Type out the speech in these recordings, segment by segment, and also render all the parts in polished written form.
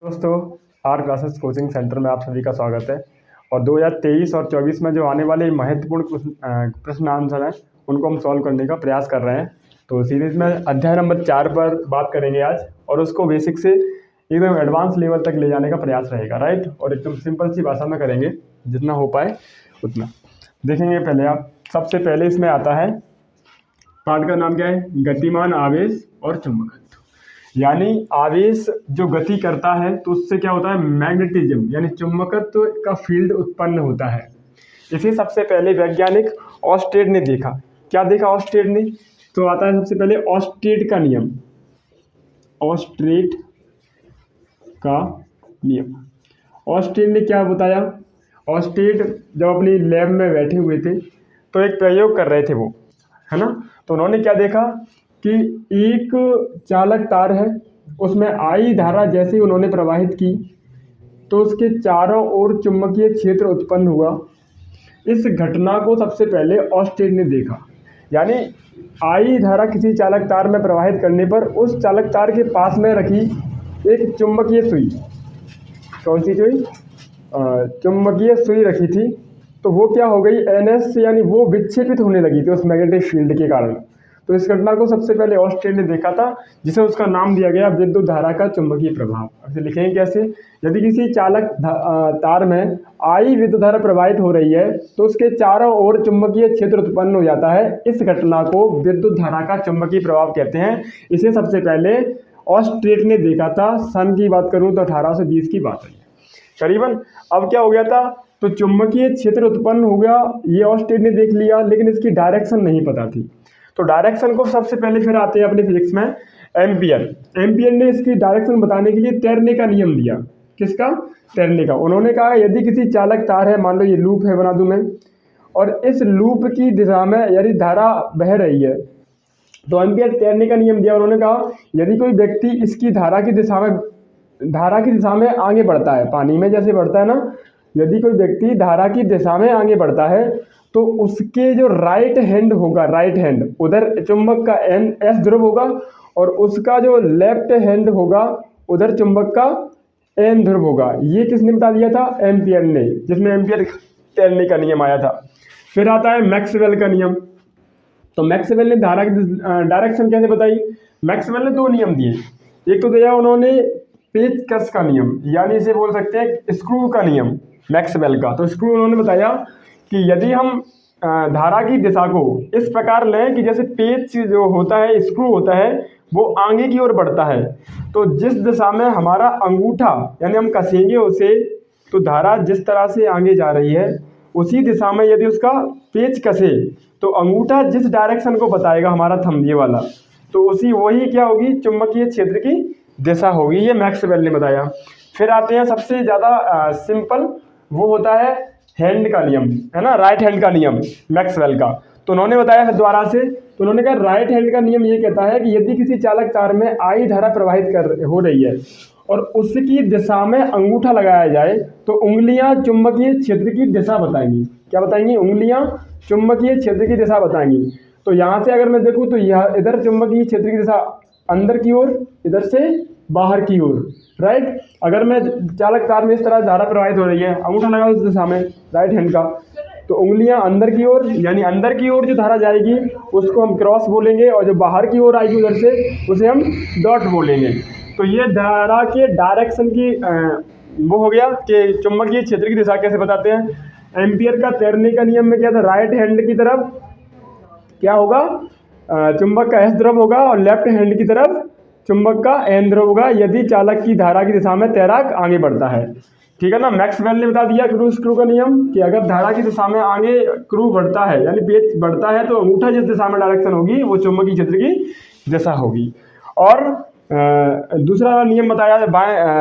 दोस्तों, are classes coaching centre में आप सभी का स्वागत है। और 2023 और 24 में जो आने वाले महत्वपूर्ण प्रश्न आंसर हैं उनको हम सॉल्व करने का प्रयास कर रहे हैं। तो सीरीज में अध्याय नंबर 4 पर बात करेंगे आज, और उसको बेसिक से एकदम एडवांस लेवल तक ले जाने का प्रयास रहेगा, राइट। और एकदम सिंपल सी भाषा में करेंगे, जितना हो पाए उतना। देखेंगे पहले आप, सबसे पहले इसमें आता है, पाठ का नाम क्या है, गतिमान आवेश और चुंबकत्व। यानी आवेश जो गति करता है तो उससे क्या होता है, मैग्नेटिज्म यानी चुंबकत्व का फील्ड उत्पन्न होता है। इसे सबसे पहले वैज्ञानिक ऑस्टेड ने देखा। क्या देखा ऑस्टेड ने? तो आता है सबसे पहले ऑस्टेड का नियम। ऑस्टेड का नियम, ऑस्टेड ने क्या बताया? ऑस्टेड जब अपनी लैब में बैठे हुए थे तो एक प्रयोग कर रहे थे वो, है ना। तो उन्होंने क्या देखा कि एक चालक तार है, उसमें आई धारा जैसे ही उन्होंने प्रवाहित की तो उसके चारों ओर चुंबकीय क्षेत्र उत्पन्न हुआ। इस घटना को सबसे पहले ऑस्टेड ने देखा। यानी आई धारा किसी चालक तार में प्रवाहित करने पर उस चालक तार के पास में रखी एक चुंबकीय सुई, कौन सी सुई? चुंबकीय सुई रखी थी, तो वो क्या हो गई, NS यानी वो विक्षेपित होने लगी थी उस मैग्नेटिक फील्ड के कारण। तो इस घटना को सबसे पहले ऑस्टेड ने देखा था, जिसे उसका नाम दिया गया विद्युत धारा का चुंबकीय प्रभाव। अब इसे लिखेंगे कैसे? यदि किसी चालक तार में आई विद्युत धारा प्रवाहित हो रही है तो उसके चारों ओर चुंबकीय क्षेत्र उत्पन्न हो जाता है। इस घटना को विद्युत धारा का चुंबकीय प्रभाव कहते हैं। इसे सबसे पहले ऑस्टेड ने देखा था। सन की बात करूँ तो 1820 की बात है करीबन। अब क्या हो गया था, तो चुंबकीय क्षेत्र उत्पन्न हो गया, ये ऑस्टेड ने देख लिया, लेकिन इसकी डायरेक्शन नहीं पता थी। तो डायरेक्शन को सबसे पहले फिर आते हैं अपने फिजिक्स में एम्पियर। एम्पियर ने इसकी डायरेक्शन बताने के लिए तैरने का नियम दिया। किसका? तैरने का। उन्होंने कहा यदि किसी चालक तार है, मान लो ये लूप है, बना दूं मैं, और इस लूप की दिशा में यदि धारा बह रही है तो एम्पियर तैरने का नियम दिया। उन्होंने कहा यदि कोई व्यक्ति इसकी धारा की दिशा में आगे बढ़ता है, पानी में जैसे बढ़ता है ना, यदि कोई व्यक्ति धारा की दिशा में आगे बढ़ता है तो उसके जो राइट हैंड होगा, राइट हैंड, उधर चुंबक का S ध्रुव होगा, और उसका जो लेफ्ट हैंड होगा उधर चुंबक का N ध्रुव होगा। ये किसने बता दिया था? एम्पियर ने, जिसमें एम्पियर तैरने का नियम आया था। फिर आता है मैक्सवेल का नियम। तो मैक्सवेल ने धारा की डायरेक्शन कैसे बताई? मैक्सवेल ने दो नियम दिए। एक तो दिया उन्होंने पेचकस का नियम, यानी इसे बोल सकते हैं स्क्रू का नियम मैक्सवेल का। तो स्क्रू उन्होंने बताया कि यदि हम धारा की दिशा को इस प्रकार लें कि जैसे पेच जो होता है, स्क्रू होता है, वो आगे की ओर बढ़ता है, तो जिस दिशा में हमारा अंगूठा यानी हम कसेंगे उसे, तो धारा जिस तरह से आगे जा रही है उसी दिशा में यदि उसका पेच कसे तो अंगूठा जिस डायरेक्शन को बताएगा, हमारा थंब ये वाला, तो वही क्या होगी, चुंबकीय क्षेत्र की दिशा होगी। ये मैक्सवेल ने बताया। फिर आते हैं सबसे ज़्यादा सिंपल, वो होता है हैंड का नियम, है ना, राइट हैंड का नियम मैक्सवेल का। तो उन्होंने बताया फिर दोबारा से, तो उन्होंने कहा राइट हैंड का नियम ये कहता है कि यदि किसी चालक तार में आई धारा प्रवाहित हो रही है और उसकी दिशा में अंगूठा लगाया जाए तो उंगलियां चुंबकीय क्षेत्र की दिशा बताएंगी। क्या बताएंगी? उंगलियां चुंबकीय क्षेत्र की दिशा बताएंगी। तो यहाँ से अगर मैं देखूँ तो यह इधर चुंबकीय क्षेत्र की दिशा अंदर की ओर, इधर से बाहर की ओर, राइट। अगर मैं चालक तार में इस तरह धारा प्रवाहित हो रही है, अंगूठा लगा उस दिशा में राइट हैंड का, तो उंगलियां अंदर की ओर, यानी अंदर की ओर जो धारा जाएगी उसको हम क्रॉस बोलेंगे, और जो बाहर की ओर आएगी उधर से उसे हम डॉट बोलेंगे। तो ये धारा के डायरेक्शन की वो हो गया कि चुंबकीय क्षेत्र की दिशा कैसे बताते हैं। एम्पियर का तैरने का नियम में क्या था, राइट हैंड की तरफ क्या होगा, चुंबक का S ध्रुव होगा, और लेफ्ट हैंड की तरफ चुंबक का N ध्रुव होगा यदि चालक की धारा की दिशा में तैराक आगे बढ़ता है। ठीक है ना। मैक्सवेल ने बता दिया स्क्रू का नियम कि अगर धारा की दिशा में आगे स्क्रू बढ़ता है यानी पेच बढ़ता है तो अंगूठा जिस दिशा में डायरेक्शन होगी वो चुंबकीय क्षेत्र की दिशा होगी। और दूसरा नियम बताया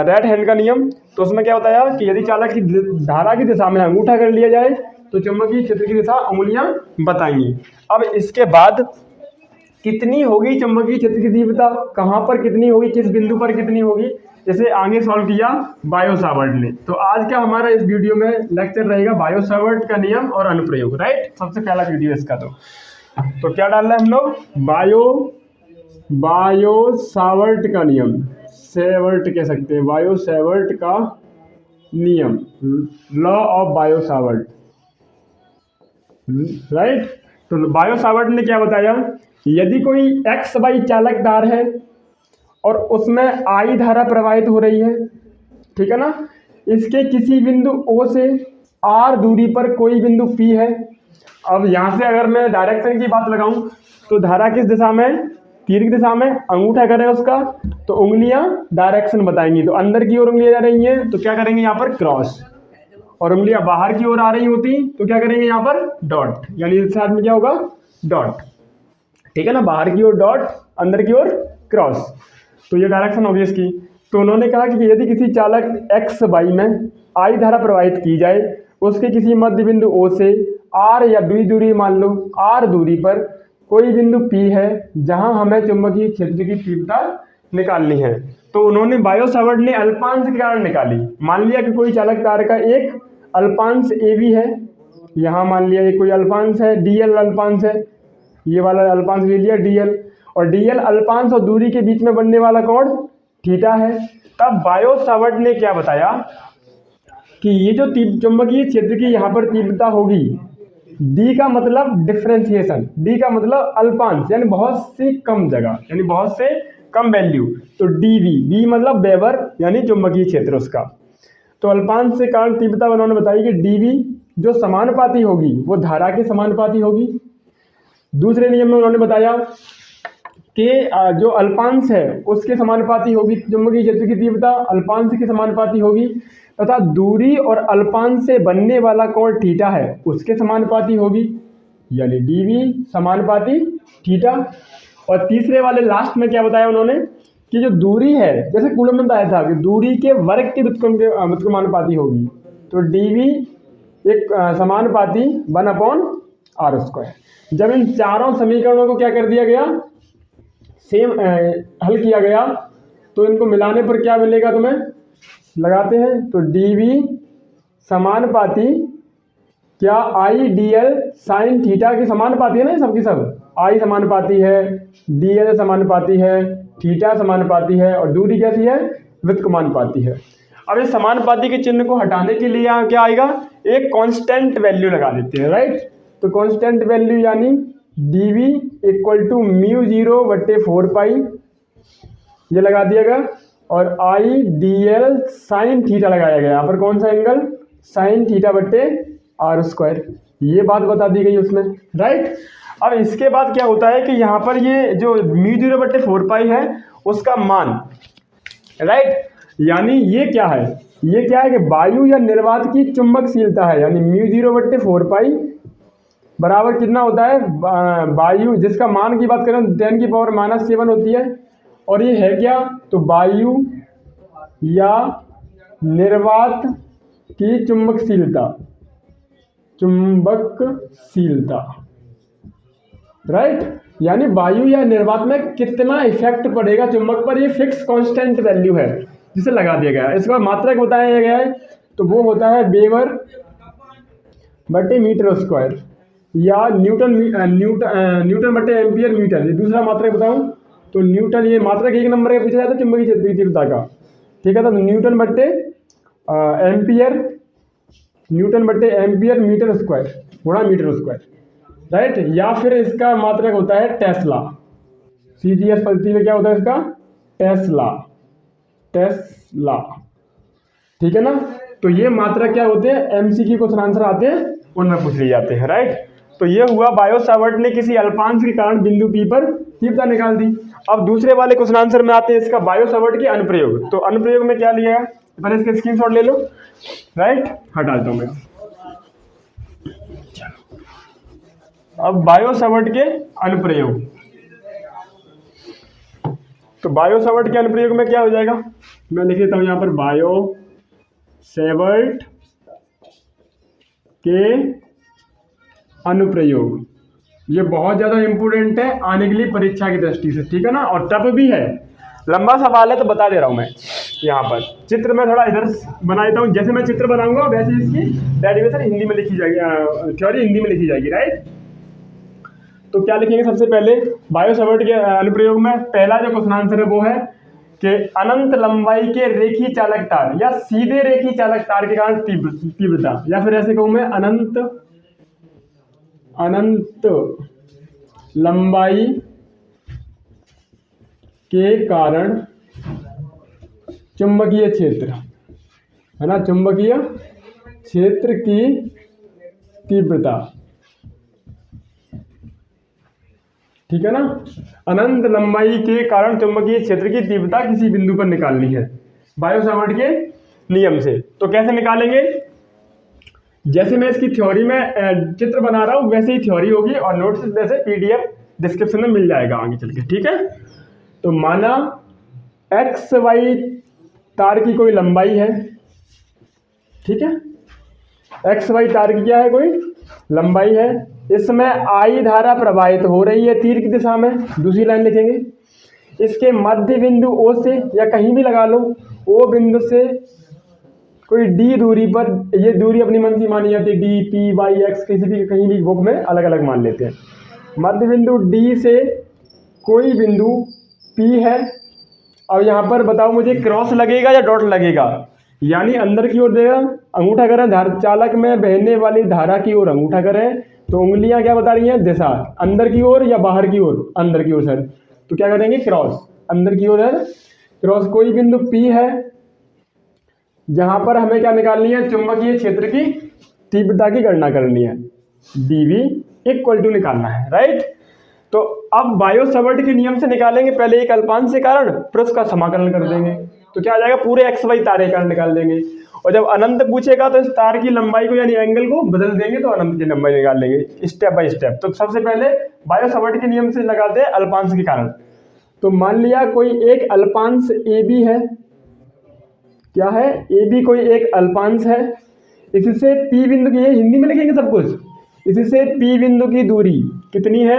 राइट हैंड का नियम। तो उसमें क्या बताया कि यदि चालक की धारा की दिशा में अंगूठा कर लिया जाए तो चुंबकीय क्षेत्र की दिशा उंगलियां बताएंगी। अब इसके बाद कितनी होगी चुंबकीय क्षेत्र की तीव्रता, कहाँ पर कितनी होगी, किस बिंदु पर कितनी होगी, इसे आगे सॉल्व किया बायो सावर्ट ने। तो आज का हमारा इस वीडियो में लेक्चर रहेगा बायो सावर्ट का नियम और अनुप्रयोग, राइट। सबसे पहला वीडियो इसका। तो क्या डालना है हम लोग, बायो सावर्ट का नियम, सेवर्ट कह सकते हैं, बायो सेवर्ट का नियम, law of Biot Savart, right. तो बायो सावर्ट ने क्या बताया, यदि कोई एक्स वाई चालक तार है और उसमें आई धारा प्रवाहित हो रही है, ठीक है ना, इसके किसी बिंदु ओ से आर दूरी पर कोई बिंदु पी है। अब यहाँ से अगर मैं डायरेक्शन की बात लगाऊं तो धारा किस दिशा में, तीर की दिशा में, अंगूठा करें उसका तो उंगलियां डायरेक्शन बताएंगी, तो अंदर की ओर उंगलियां जा रही हैं तो क्या करेंगे यहाँ पर क्रॉस, और उंगलियां बाहर की ओर आ रही होती तो क्या करेंगे यहाँ पर डॉट, यानी इस साइड में क्या होगा डॉट, ठीक है ना, बाहर की ओर डॉट, अंदर की ओर क्रॉस, तो ये डायरेक्शन होगी इसकी। तो उन्होंने कहा कि यदि किसी चालक एक्स वाई में आई धारा प्रवाहित की जाए, उसके किसी मध्य बिंदु ओ से आर या डी दूरी, मान लो आर दूरी पर कोई बिंदु पी है जहां हमें चुंबकीय क्षेत्र की तीव्रता निकालनी है, तो उन्होंने बायो सावर्ट ने अल्पांश के कारण निकाली। मान लिया कि कोई चालक तार का एक अल्पांश ए बी है, यहाँ मान लिया ये कोई अल्पांश है, डी एल अल्पांश है, ये वाला अल्पांश ले लिया डी एल, और डी एल अल्पांश और दूरी के बीच में बनने वाला कोण थीटा है। तब बायो सावर्ट ने क्या बताया कि ये जो चुंबकीय क्षेत्र की यहाँ पर तीव्रता होगी, डी का मतलब डिफरेंशिएशन, डी का मतलब अल्पांश, यानी बहुत से कम जगह, यानी बहुत से कम वैल्यू, तो डी वी, वी मतलब वेबर यानी चुंबकीय क्षेत्र उसका, तो अल्पांश से कारण तीव्रता उन्होंने बताई कि डी वी जो समानुपाती होगी वो धारा के समानुपाती होगी। दूसरे नियम में उन्होंने बताया कि जो अल्पांश है उसके समानुपाती होगी चुंबकीय क्षेत्र की तीव्रता, अल्पांश के समानुपाती होगी, तथा दूरी और अल्पांश से बनने वाला कोण थीटा है उसके समानुपाती होगी, यानी डी वी समानुपाती थीटा। और तीसरे वाले लास्ट में क्या बताया उन्होंने कि जो दूरी है, जैसे कूलम में बताया था कि दूरी के वर्ग के व्युत्क्रमानुपाती होगी, तो डी वी एक समानुपाती 1/r²। जब इन चारों समीकरणों को क्या कर दिया गया, सेम हल किया गया, तो इनको मिलाने पर क्या मिलेगा तुम्हें, लगाते हैं तो डी वी समानुपाती क्या आई डी एल साइन थीटा के समानुपाती है ना, सबकी सब, आई समानुपाती है, डी एल समानुपाती है, थीटा समानुपाती है, और दूरी कैसी है, व्युत्क्रमानुपाती है। अब इस समानुपाती के चिन्ह को हटाने के लिए यहाँ क्या आएगा, एक कांस्टेंट वैल्यू लगा देते हैं, राइट। तो कांस्टेंट वैल्यू यानी d v equal to mu 0/4 ये लगा दिया गया, और I d l sine theta लगाया गया, यहाँ पर कौन सा एंगल, साइन थीटा/r², ये बात बता दी गई उसमें, राइट। अब इसके बाद क्या होता है कि यहाँ पर ये जो म्यू 0/4 है उसका मान, राइट, यानी ये क्या है, ये क्या है कि वायु या निर्वात की चुंबकशीलता है, यानी म्यू 0/4 बराबर कितना होता है, वायु जिसका मान की बात करें 10⁻⁻7 होती है, और ये है क्या, तो वायु या निर्वात की चुंबकशीलता, राइट, यानी वायु या निर्वात में कितना इफेक्ट पड़ेगा चुंबक पर, ये फिक्स कांस्टेंट वैल्यू है जिसे लगा दिया गया है। इसका मात्रक बताया गया है तो वो होता है वेबर/मीटर², या न्यूटन/एम्पियर/मीटर। ये दूसरा मात्रक बताऊं तो न्यूटन, ये मात्रक एक नंबर का पूछा जाता है चुंबकीय क्षेत्र की तीव्रता का, ठीक है, तो न्यूटन/एम्पियर/मीटर² गुणा मीटर², राइट। या फिर इसका मात्रक होता है टेस्ला, CGS पद्धति में क्या होता है इसका, टेस्ला, ठीक है ना। तो ये मात्रक क्या होते हैं, MCQ क्वेश्चन आंसर आते हैं उनमें पूछ लिए जाते हैं, राइट। तो ये हुआ बायो सावर्ट ने किसी अल्पांश के कारण बिंदु P पर तीव्रता निकाल दी। अब दूसरे वाले क्वेश्चन आंसर में आते हैं इसका बायो सावर्ट के अनुप्रयोग। तो अनुप्रयोग में क्या लिया है, पहले इसके स्क्रीनशॉट ले लो, राइट, हटा देता हूँ मैं। अब बायो सावर्ट के अनुप्रयोग, तो बायो सावर्ट के अनुप्रयोग में क्या हो जाएगा, मैं लिख देता हूँ यहाँ पर बायो सावर्ट के अनुप्रयोग। ये बहुत ज़्यादा इंपॉर्टेंट है आने के लिए परीक्षा की दृष्टि से, ठीक है ना, और टफ भी है, लंबा सवाल है तो बता दे रहा हूँ मैं। यहाँ पर चित्र में थोड़ा इधर बना देता हूँ, जैसे मैं चित्र बनाऊंगा वैसे इसकी डेरिवेशन हिंदी में लिखी जाएगी, थ्योरी हिंदी में लिखी जाएगी, राइट। तो क्या लिखेंगे, सबसे पहले बायो सावर्ट के अनुप्रयोग में पहला जो क्वेश्चन आंसर है वो है कि अनंत लंबाई के रेखी चालक तार या सीधे रेखी चालक तार के कारण तीव्रता, या फिर ऐसे कहूं मैं अनंत लंबाई के कारण चुंबकीय क्षेत्र, है ना, चुंबकीय क्षेत्र की तीव्रता, ठीक है ना। अनंत लंबाई के कारण चुंबकीय क्षेत्र की तीव्रता किसी बिंदु पर निकालनी है बायो सावर्ट के नियम से। तो कैसे निकालेंगे, जैसे मैं इसकी थ्योरी में चित्र बना रहा हूँ वैसे ही थ्योरी होगी, और नोट्स वैसे पीडीएफ डिस्क्रिप्शन में मिल जाएगा आगे चल के, ठीक है। तो माना एक्स वाई तार की कोई लंबाई है, ठीक है, एक्स वाई तार की क्या है, कोई लंबाई है, इसमें आई धारा प्रवाहित हो रही है तीर की दिशा में, दूसरी लाइन लिखेंगे। इसके मध्य बिंदु ओ से, या कहीं भी लगा लो, ओ बिंदु से कोई डी दूरी पर, ये दूरी अपनी मन की मानी जाती है, डी पी वाई एक्स, किसी भी कहीं भी बुक में अलग अलग मान लेते हैं। मध्य बिंदु डी से कोई बिंदु पी है। अब यहाँ पर बताओ मुझे क्रॉस लगेगा या डॉट लगेगा, यानी अंदर की ओर देगा, अंगूठा करें धार चालक में बहने वाली धारा की ओर अंगूठा करें, तो उंगलियां क्या बता रही हैं, दिशा, अंदर की ओर या बाहर की ओर, अंदर की ओर सर, तो क्या करेंगे क्रॉस, अंदर की ओर है क्रॉस। कोई बिंदु P है जहां पर हमें क्या निकालनी है, चुंबकीय क्षेत्र की तीव्रता की गणना करनी है, dV इक्वल टू निकालना है, राइट। तो अब बायो सावर्ट के नियम से निकालेंगे, पहले एक अल्पांश के कारण फिर उसका समाकलन कर देंगे, तो क्या आ जाएगा, पूरे एक्स वाई तारे कारण निकाल देंगे। और जब अनंत पूछेगा तो इस तार की लंबाई को यानी एंगल को बदल देंगे, तो अनंत की लंबाई निकाल लेंगे स्टेप बाय स्टेप। तो सबसे पहले बायो सावर्ट के नियम से लगाते हैं अल्पांश के कारण। तो मान लिया कोई एक अल्पांश ए बी है, क्या है, ए बी कोई एक अल्पांश है, इससे पी बिंदु की, ये हिंदी में लिखेंगे सब कुछ, इससे पी बिंदु की दूरी कितनी है,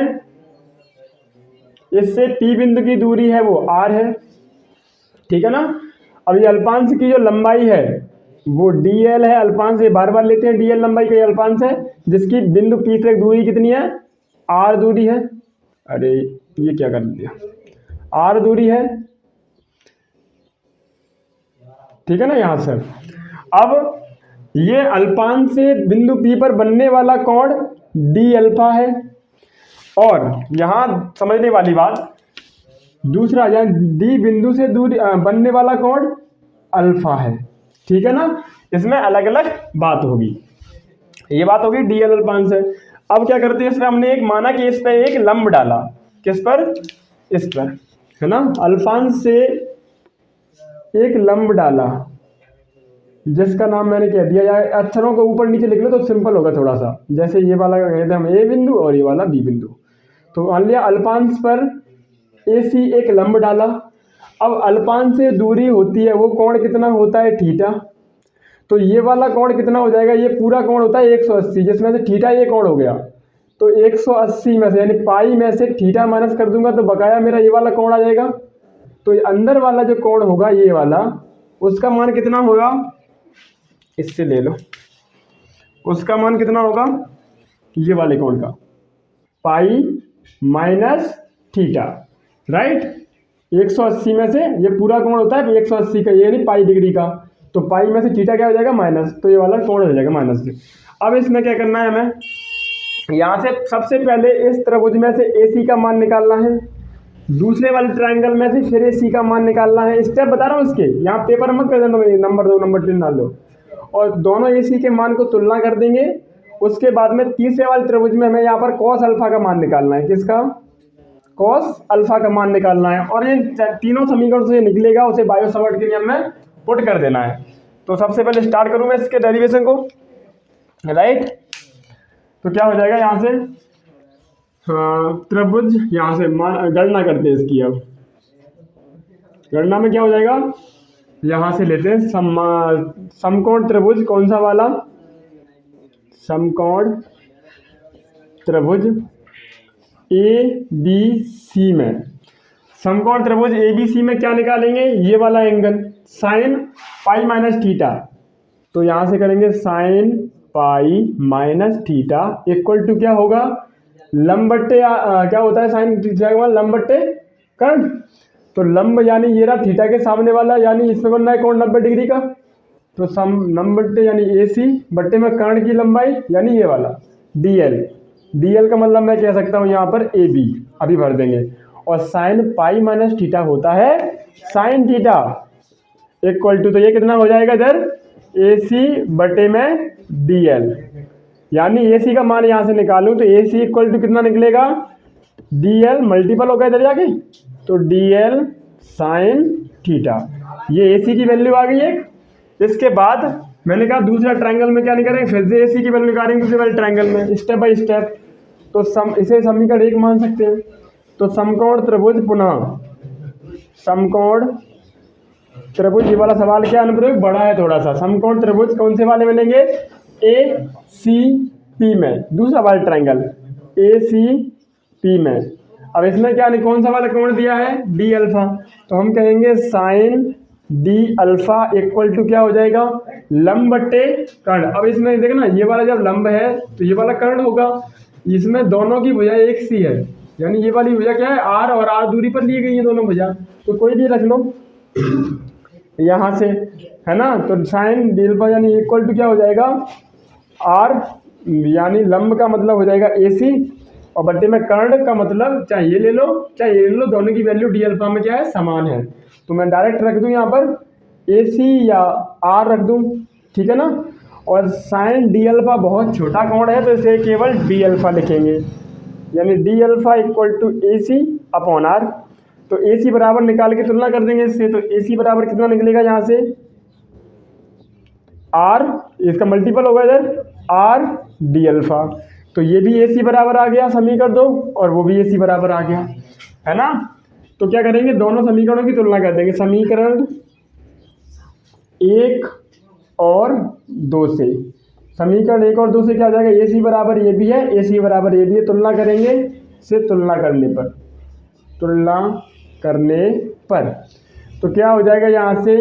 इससे पी बिंदु की दूरी है वो आर है, ठीक है ना। अब ये अल्पांश की जो लंबाई है वो dl है, अल्पांश ये बार बार लेते हैं, dl लंबाई का अल्पांश है, जिसकी बिंदु पी से दूरी कितनी है, r दूरी है, अरे ये क्या कर दिया, r दूरी है, ठीक है ना यहाँ से। अब ये अल्पांश से बिंदु P पर बनने वाला कोण d अल्फा है, और यहाँ समझने वाली बात दूसरा, यहाँ D बिंदु से दूरी बनने वाला कोण अल्फा है, ठीक है ना। इसमें अलग अलग बात होगी, ये बात होगी dl अल्पांश है। अब क्या करते हैं, इसमें हमने एक माना कि इस पर एक लंब डाला, किस पर, इस पर, है ना, अल्पांश से एक लंब डाला जिसका नाम मैंने कह दिया, या अक्षरों को ऊपर नीचे लिख लो तो सिंपल होगा थोड़ा सा, जैसे ये वाला कहते हैं हम ए बिंदु और ये वाला बी बिंदु। तो मान लिया अल्पांश पर AC एक लंब डाला, अब अल्पांश से दूरी होती है वो कोण कितना होता है, थीटा। तो ये वाला कोण कितना हो जाएगा, ये पूरा कोण होता है 180, जिसमें से थीटा ये कोण हो गया, तो 180 में से यानी पाई में से थीटा माइनस कर दूंगा तो बकाया मेरा ये वाला कोण आ जाएगा। तो अंदर वाला जो कोण होगा ये वाला, उसका मान कितना होगा, इससे ले लो, उसका मान कितना होगा, ये वाले कोण का पाई माइनस थीटा, राइट। 180 में से ये पूरा कोण होता है 180 का, ये नहीं पाई डिग्री का, तो पाई में से थीटा क्या हो जाएगा, माइनस, तो ये वाला कोण हो जाएगा माइनस से। अब इसमें क्या करना है हमें, यहाँ से सबसे पहले इस त्रिभुज में से AC का मान निकालना है, दूसरे वाले ट्रायंगल में से फिर AC का मान निकालना है। स्टेप बता रहा हूँ इसके, यहाँ पेपर मत कर देना, नंबर 2 नंबर 3 डाल दो, और दोनों AC के मान को तुलना कर देंगे। उसके बाद में तीसरे वाले त्रिभुज में हमें यहाँ पर cos अल्फा का मान निकालना है, किसका, cos अल्फा का मान निकालना है, और ये तीनों समीकरण से निकलेगा उसे बायो सावर्ट के नियम में पुट कर देना है। तो सबसे पहले स्टार्ट करूँ मैं इसके डेरिवेशन को, राइट। तो क्या हो जाएगा यहाँ से, त्रिभुज, यहाँ से गणना करते हैं इसकी। अब गणना में क्या हो जाएगा, यहाँ से लेते हैं समकोण त्रिभुज, कौन सा वाला, समकोण त्रिभुज ABC में, समकोण त्रिभुज ABC में क्या निकालेंगे, ये वाला angle sine pi minus theta, तो यहाँ से करेंगे sine pi minus theta equal to क्या होगा, लंब बट्टे क्या होता है साइन थीटा का मान, लंब बट्टे कर्ण, तो लंब यानी ये रहा थीटा के सामने वाला, यानी इसमें बनना है कोण 90 डिग्री का। तो सम नंबर यानी ए सी बट्टे में कर्ण की लंबाई यानी ये वाला डी एल। डी एल का मतलब मैं कह सकता हूँ यहाँ पर ए बी, अभी भर देंगे। और साइन पाई माइनस थीटा होता है साइन थीटा इक्वल टू, तो ये कितना हो जाएगा इधर ए सी बटे में डी एल। यानी ए सी का मान यहाँ से निकालूं तो ए सी इक्वल टू कितना निकलेगा, डी एल मल्टीपल होगा इधर जाके, तो डी एल साइन थीटा। ये ए सी की वैल्यू आ गई एक। इसके बाद मैंने कहा दूसरा ट्रायंगल में क्या निकालेंगे, फिर से ए सी की वैल्यू निकालेंगे दूसरे वाले ट्रायंगल में स्टेप बाय स्टेप। तो इसे समीकरण 1 मान सकते हैं। तो समकोण त्रिभुज पुनः समकोण त्रिभुज, ये वाला सवाल क्या अनुप्रयोग बड़ा है थोड़ा सा। समकोण त्रिभुज कौन से वाले मिलेंगे, ए सी पी में, दूसरा वाला ट्रायंगल ए सी पी में। अब इसमें क्या कौन सा वाला कोण दिया है, डी अल्फा, तो हम कहेंगे sine d alpha equal to क्या हो जाएगा, लंब बट्टे कर्ण। अब इसमें देखना ये वाला जब लंब है तो ये वाला कर्ण होगा, इसमें दोनों की भुजा एक सी है, यानी ये वाली भुजा क्या है आर, और आर दूरी पर ली गई है दोनों भुजा, तो कोई भी रख लो यहाँ से, है ना। तो साइन डी अल्फा यानी इक्वल टू क्या हो जाएगा आर, यानी लंब का मतलब हो जाएगा ए सी, और बट्टे में कर्ण का मतलब चाहे ये ले लो चाहे ये ले लो, दोनों की वैल्यू डी अल्फा में क्या है समान है। तो मैं डायरेक्ट रख दूं यहाँ पर ए सी या आर रख दूं, ठीक है ना। और साइन डी अल्फा बहुत छोटा कोण है तो इसे केवल डी अल्फा लिखेंगे, यानी d alpha equal to a c upon r. तो ए सी बराबर निकाल के तुलना कर देंगे इससे, तो ए सी बराबर कितना निकलेगा यहाँ से आर, इसका मल्टीपल होगा इधर आर डी अल्फा। तो ये भी ए सी बराबर आ गया समीकरण 2, और वो भी ए सी बराबर आ गया, है ना। तो क्या करेंगे दोनों समीकरणों की तुलना कर देंगे, समीकरण 1 और 2 से। समीकरण 1 और 2 से क्या हो जाएगा, ए सी बराबर ये भी है, ए सी बराबर ये भी है, तुलना करेंगे से तुलना करने पर तो क्या हो जाएगा यहाँ से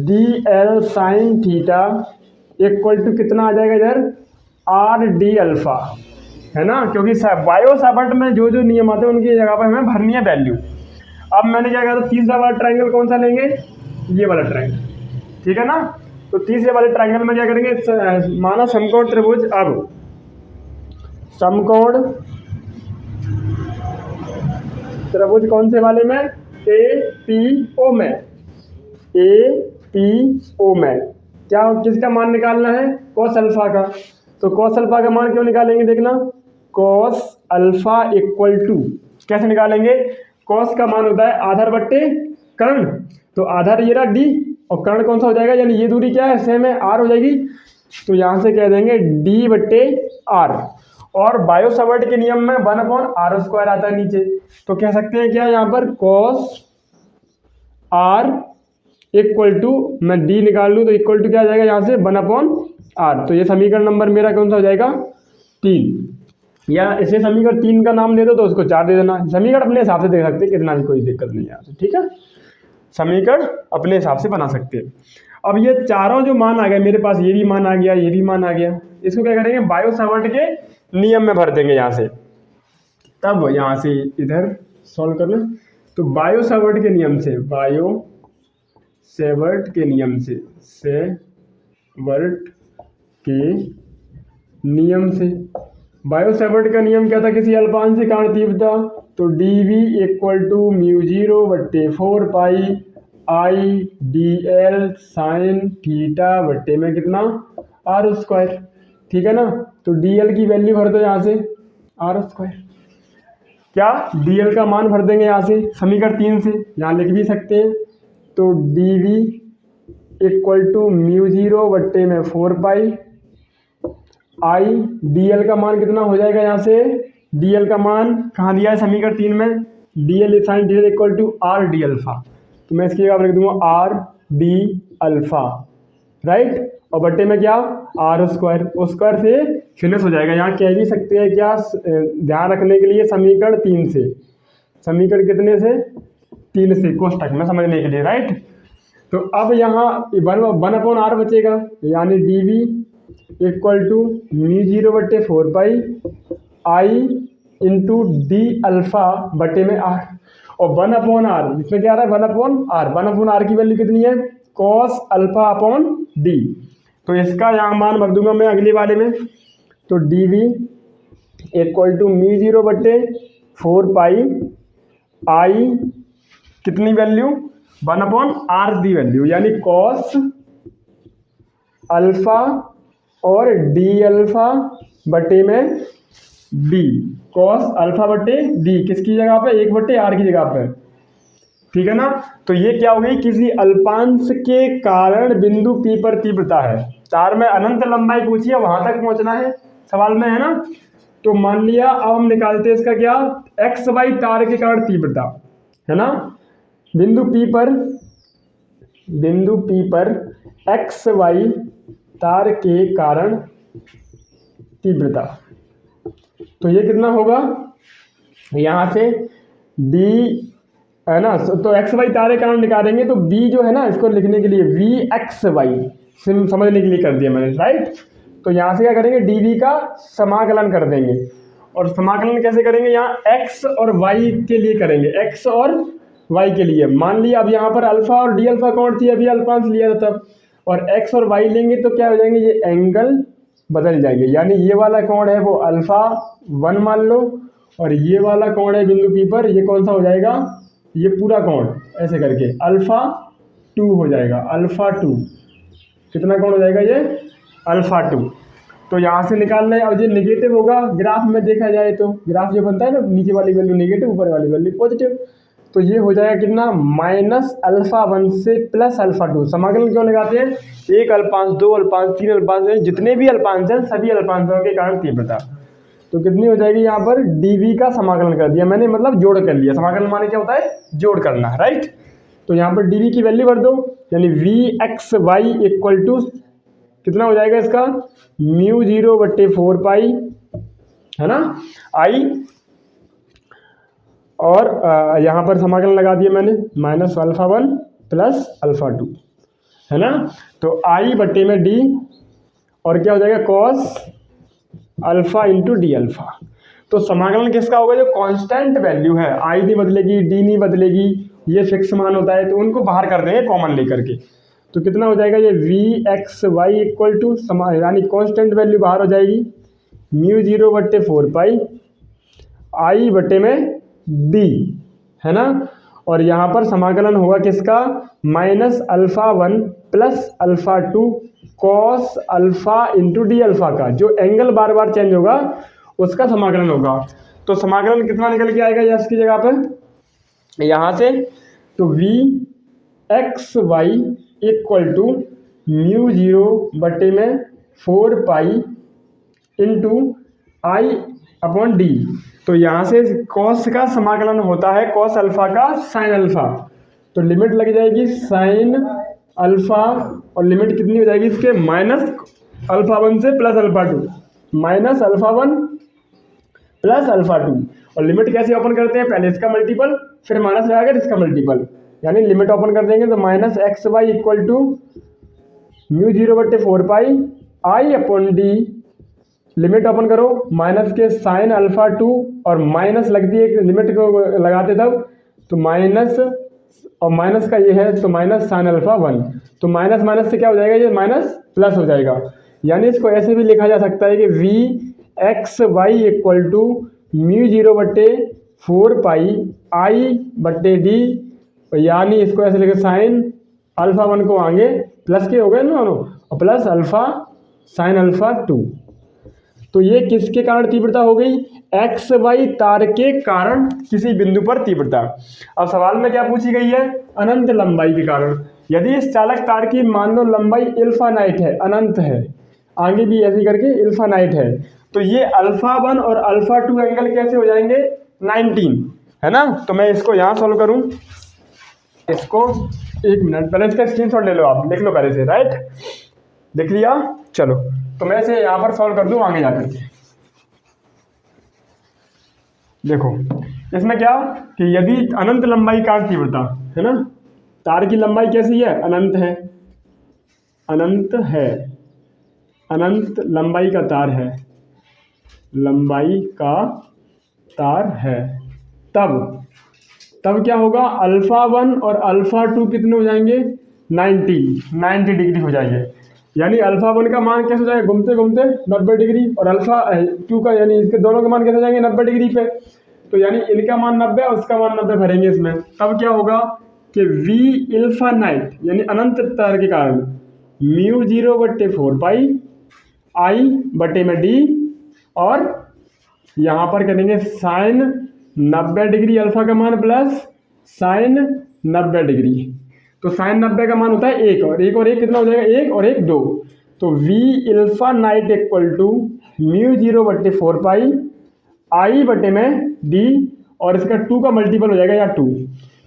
d l sine theta equal to कितना आ जाएगा इधर आर डी अल्फा, है ना। क्योंकि बायो सावर्ट में जो जो नियम आते हैं उनकी जगह पर हमें भरनी है वैल्यू। अब मैंने क्या कहा था, तीसरा वाला ट्रायंगल कौन सा लेंगे, ये वाला ट्रायंगल, ठीक है ना। तो तीसरे वाले ट्रायंगल में क्या करेंगे, माना समकोण त्रिभुज, अब समकोण त्रिभुज कौन से वाले में, ए पी ओ में, ए पी ओ में क्या किसका मान निकालना है, कॉस अल्फा का। तो कॉस अल्फा का मान क्यों निकालेंगे, देखना कॉस अल्फा इक्वल टू कैसे निकालेंगे, कॉस का मान होता है आधार बट्टे कर्ण, तो आधार ये रहा डी, और कर्ण कौन सा हो जाएगा, यानी ये दूरी क्या है सेम है आर हो जाएगी, तो यहाँ से कह देंगे डी बट्टे आर। और बायो सावर्ट के नियम में 1/r² आता है नीचे, तो कह सकते हैं क्या यहाँ पर कॉस आर इक्वल टू, मैं डी निकाल लूँ तो इक्वल टू क्या आ जाएगा यहाँ से 1/r। तो ये समीकरण नंबर मेरा कौन सा हो जाएगा 3, या इसे समीकरण 3 का नाम दे दो तो उसको 4 दे देना। समीकरण अपने हिसाब से दे सकते हैं, कितना भी कोई दिक्कत नहीं है यहाँ से, ठीक है। समीकरण अपने हिसाब से बना सकते हैं। अब ये चारों जो मान आ गए मेरे पास, ये भी मान आ गया, ये भी मान आ गया, इसको क्या करेंगे बायो सावर्ट के नियम में भर देंगे यहाँ से, तब यहाँ से इधर सॉल्व करना। तो बायो सावर्ट के नियम से, बायो सावर्ट के नियम से, सावर्ट के नियम से, बायो सावर्ट का नियम क्या था, किसी अल्पांश से कारण तीव्रता, तो d v equal to mu 0/4 pi I d l sine theta बट्टे में कितना r², ठीक है ना। तो डी एल की वैल्यू भर दो यहाँ से r², क्या डी एल का मान भर देंगे यहाँ से समीकरण 3 से, यहाँ लिख भी सकते हैं। तो d v equal to mu 0/4 pi I d l का मान कितना हो जाएगा यहाँ से, डी एल का मान कहाँ दिया है समीकरण 3 में, d l sine theta equal to r d alpha, तो मैं इसकी जगह लिख दूंगा आर डी अल्फा, राइट। और बट्टे में क्या r², उस स्क्वायर से फिनिश हो जाएगा। यहाँ कह भी सकते हैं क्या, ध्यान रखने के लिए समीकरण 3 से, समीकरण कितने से 3 से कोष्टक में समझने के लिए, राइट। तो अब यहाँ 1/r बचेगा, यानी d v equal to mu 0/4 pi I into d alpha बटे में आर। और 1/r, इसमें क्या आ रहा है 1/r, 1/r की वैल्यू कितनी है cos अल्फा अपॉन डी। तो इसका यहाँ मान रख दूंगा मैं अगले वाले में। तो डी वी इक्वल टू μ0/4 आई कितनी वैल्यू 1/r दी वैल्यू, यानी cos अल्फा और डी अल्फा बटे में डी, cos अल्फा बटे डी किसकी जगह पे 1/r की जगह पे, ठीक है ना। तो ये क्या हो गई, किसी अल्पांश के कारण बिंदु P पर तीव्रता है। तार में अनंत लंबाई पूछी है, वहां तक पहुंचना है सवाल में, है ना। तो मान लिया अब हम निकालते हैं इसका क्या, एक्स वाई तार के कारण तीव्रता, है ना। बिंदु P पर एक्स वाई तार के कारण तीव्रता, तो ये कितना होगा, यहाँ से d है ना। तो एक्स वाई तार के कारण निकालेंगे तो b जो है ना, इसको लिखने के लिए वी एक्स वाई समझने के लिए कर दिया मैंने, राइट। तो यहाँ से क्या करेंगे, dv का समाकलन कर देंगे, और समाकलन कैसे करेंगे, यहाँ x और y के लिए करेंगे, x और y के लिए। मान लिया अब यहाँ पर अल्फा और डी अल्फा कौन थी, अभी अल्फांश लिया था तब, और x और y लेंगे तो क्या हो जाएंगे, ये एंगल बदल जाएंगे। यानी ये वाला कोण है वो अल्फा 1 मान लो, और ये वाला कोण है बिंदु P पर, ये कौन सा हो जाएगा, ये पूरा कोण ऐसे करके अल्फा 2 हो जाएगा, अल्फा 2 कितना कोण हो जाएगा, ये अल्फा 2। तो यहाँ से निकाल लें। अब ये निगेटिव होगा, ग्राफ में देखा जाए तो ग्राफ जो बनता है ना, नीचे वाली वैल्यू निगेटिव ऊपर वाली वैल्यू पॉजिटिव, तो ये हो जाएगा कितना -α1 से +α2। समाकलन क्यों लगाते हैं, एक अल्पांश, दो अल्पांश, तीन अल्पांश, जितने भी अल्पांश हैं सभी अल्पांशों के कारण तीव्रता। तो कितनी हो जाएगी, यहाँ पर dv का समाकलन कर दिया मैंने, मतलब जोड़ कर लिया। समाकलन माने क्या होता है, जोड़ करना, राइट। तो यहाँ पर dv की वैल्यू भर दो, यानी vxy इक्वल टू कितना हो जाएगा इसका, μ0/4 है ना आई, और यहाँ पर समाकलन लगा दिया मैंने -α1 +α2, है ना। तो आई बटे में डी, और क्या हो जाएगा cos alpha into d alpha. तो समाकलन किसका होगा, जो कांस्टेंट वैल्यू है, आई नहीं बदलेगी, डी नहीं बदलेगी, ये फिक्स मान होता है, तो उनको बाहर कर देंगे कॉमन लेकर के। तो कितना हो जाएगा, ये vxy इक्वल टू यानी कांस्टेंट वैल्यू बाहर हो जाएगी μ0/4 आई बटे में डी, है ना। और यहाँ पर समाकलन होगा किसका, -α1 +α2 cos alpha into d alpha का, जो एंगल बार बार चेंज होगा उसका समाकलन होगा। तो समाकलन कितना निकल के आएगा इसकी जगह पर, यहाँ से, तो vxy equal to μ0/4 into I upon D. तो यहाँ से cos का समाकलन होता है cos अल्फा का sin अल्फा, तो लिमिट लग जाएगी sin अल्फा, और लिमिट कितनी हो जाएगी इसके, -α1 से +α2, -α1 +α2। और लिमिट कैसे ओपन करते हैं, पहले इसका मल्टीपल फिर माइनस लगाकर इसका मल्टीपल, यानी लिमिट ओपन कर देंगे तो -xy equal to μ0/4 I upon D, limit open करो, माइनस के sin α2, और माइनस लगती है लिमिट को लगाते तब, तो माइनस और माइनस का ये है, तो -sin α1, तो माइनस माइनस से क्या हो जाएगा, ये माइनस प्लस हो जाएगा। यानी इसको ऐसे भी लिखा जा सकता है कि vxy इक्वल टू μ0/4 आई बटे डी, यानी इसको ऐसे लिखे sin α1 को आगे प्लस के हो गए ना, और प्लस अल्फा sin α2। तो ये किसके कारण तीव्रता हो गई, एक्स वाई तार के कारण किसी बिंदु पर तीव्रता। अब सवाल में क्या पूछी गई है, अनंत लंबाई के कारण। यदि इस चालक तार की मान लो लंबाई इनफाइनाइट है, अनंत है, आगे भी ऐसे करके इनफाइनाइट है, तो ये α1 और α2 एंगल कैसे हो जाएंगे, 19, है ना। तो मैं इसको यहाँ सॉल्व करूँ, इसको 1 मिनट पहले इसका स्क्रीनशॉट ले लो, आप लिख लो पहले से, राइट, लिख लिया। चलो तो मैं इसे यहाँ पर सॉल्व कर दूँ आगे जाकर के। देखो इसमें क्या कि यदि अनंत लंबाई का तीव्रता है ना, तार की लंबाई कैसी है, अनंत है, अनंत है, अनंत लंबाई का तार है, लंबाई का तार है, तब तब क्या होगा, अल्फ़ा 1 और अल्फ़ा 2 कितने हो जाएंगे, 90 डिग्री हो जाएंगे। यानी अल्फ़ा 1 का मान कैसे हो जाएगा, घूमते घूमते 90 डिग्री, और अल्फ़ा 2 का यानी इसके दोनों का मान कैसे हो जाएंगे, 90 डिग्री पे। तो यानी इनका मान 90 और उसका मान 90 भरेंगे इसमें, तब क्या होगा कि वी इन्फिनिट यानी अनंत तार के कारण म्यू 0/4 पाई आई बटे में डी, और यहाँ पर करेंगे साइन 90 डिग्री अल्फ़ा का मान प्लस साइन 90 डिग्री। तो साइन 90 का मान होता है 1 और 1 कितना हो जाएगा, 1 और 1 2। तो v infinite equal to mu 0/4 pi I बटे में डी, और इसका 2 का मल्टीपल हो जाएगा या 2।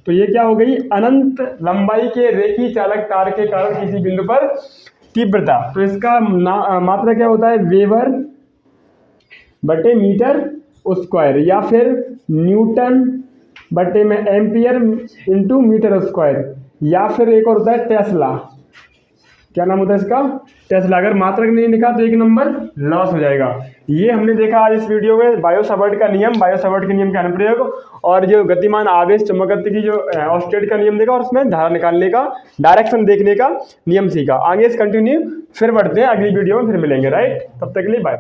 तो ये क्या हो गई, अनंत लंबाई के रेखी चालक तार के कारण किसी बिंदु पर तीव्रता। तो इसका मात्रा क्या होता है, वेबर बटे मीटर स्क्वायर, या फिर न्यूटन बटे में एम्पियर इंटू मीटर स्क्वायर, या फिर एक और होता है टेस्ला। क्या नाम होता है इसका, टेस्ला। अगर मात्रक नहीं लिखा तो 1 नंबर लॉस हो जाएगा। ये हमने देखा आज इस वीडियो में बायो सावर्ट का नियम, बायो सावर्ट के नियम का अनुप्रयोग, और जो गतिमान आवेश चुंबकत्व की जो ऑस्टेट का नियम देखा, और उसमें धारा निकालने का, डायरेक्शन देखने का नियम सीखा। आगे इस कंटिन्यू फिर बढ़ते हैं, अगली वीडियो में फिर मिलेंगे, राइट। तब तक के लिए बाय।